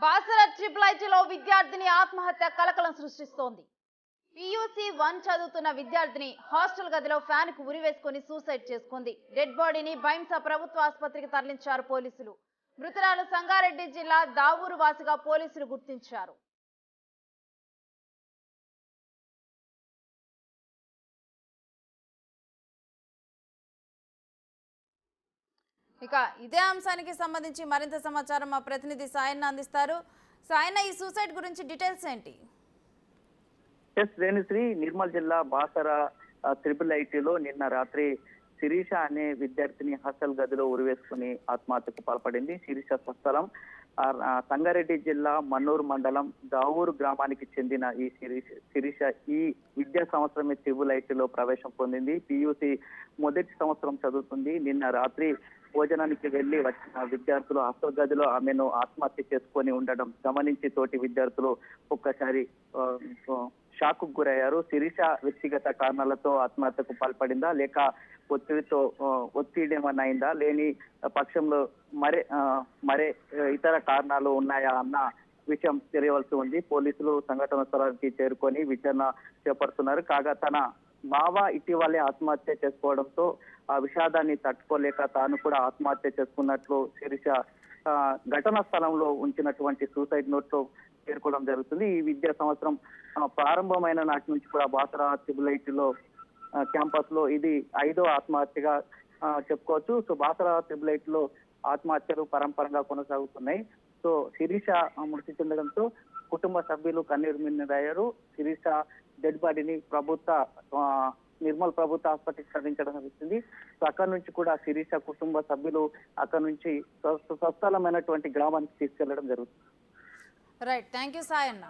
Basara triple ఐటీలో విద్యార్థిని ఆత్మహత్య కలకలం సృష్టిస్తోంది. PUC 1 చదువుతున్న విద్యార్థిని హాస్టల్ గదిలో ఫ్యాన్ కు ఉరివేసుకొని సూసైడ్ చేసుకుంది. డెడ్ బాడీని బైంసా ప్రభుత్వ ఆసుపత్రికి తరలించారు పోలీసులు. మృతురాలు సంగారెడ్డి జిల్లా దావూరు వాసిగా పోలీసులు గుర్తించారు. ఇక ఇదే అంశానికి సంబంధించి మరింత సమాచారం మా ప్రతినిధి సాయన్న అందిస్తారు. సాయన్న, ఈ సూసైడ్ గురించి డీటెయిల్స్ ఏంటి? రేణుశ్రీ, నిర్మల్ జిల్లా బాసర ట్రిపుల్ ఐటీలో నిన్న రాత్రి శిరీష అనే విద్యార్థిని హాస్టల్ గదిలో ఉరివేసుకుని ఆత్మహత్యకు పాల్పడింది. శిరీష స్వస్థలం సంగారెడ్డి జిల్లా మన్నూరు మండలం దావూరు గ్రామానికి చెందిన ఈ శిరీష ఈ విద్యా సంవత్సరమే ట్రిపుల్ ఐటీలో ప్రవేశం పొందింది. PUC మొదటి సంవత్సరం చదువుతుంది. నిన్న రాత్రి భోజనానికి వెళ్లి వచ్చిన విద్యార్థులు హాస్టల్ గదిలో ఆమెను ఆత్మహత్య చేసుకొని ఉండడం గమనించి తోటి విద్యార్థులు ఒక్కసారి షాక్ కు గురయ్యారు. శిరీష వ్యక్తిగత కారణాలతో ఆత్మహత్యకు పాల్పడిందా, లేక ఒత్తిడి ఏమన్నా అయిందా, లేని పక్షంలో మరే ఇతర కారణాలు ఉన్నాయా అన్న విషయం తెలియవలసి ఉంది. పోలీసులు సంఘటన స్థలానికి చేరుకొని విచారణ చేపడుతున్నారు. కాగా తన బావ ఇటీవలే ఆత్మహత్య చేసుకోవడంతో ఆ విషాదాన్ని తట్టుకోలేక తాను కూడా ఆత్మహత్య చేసుకున్నట్లు శిరీష ఘటనా స్థలంలో ఉంచినటువంటి సూసైడ్ నోట్ లో పేర్కొనడం జరుగుతుంది. ఈ విద్యా సంవత్సరం ప్రారంభమైన నాటి నుంచి కూడా బాసర ట్రిపుల్ ఐటీలో క్యాంపస్ లో ఇది 5వ ఆత్మహత్యగా చెప్పుకోవచ్చు. సో బాసర ట్రిపుల్ ఐటీలో ఆత్మహత్యలు పరంపరంగా కొనసాగుతున్నాయి. సో శిరీష మృతి చెందడంతో కుటుంబ సభ్యులు కన్నీరు మిన్నరయ్యారు. శిరీష డెడ్ బాడీని నిర్మల్ ప్రభుత్వ ఆసుపత్రికి తరలించడం జరుగుతుంది. సో అక్కడి నుంచి కూడా శిరీష కుటుంబ సభ్యులు అక్కడి నుంచి స్వస్థలమైనటువంటి గ్రామానికి తీసుకెళ్లడం జరుగుతుంది. Right, thank you Sayanna.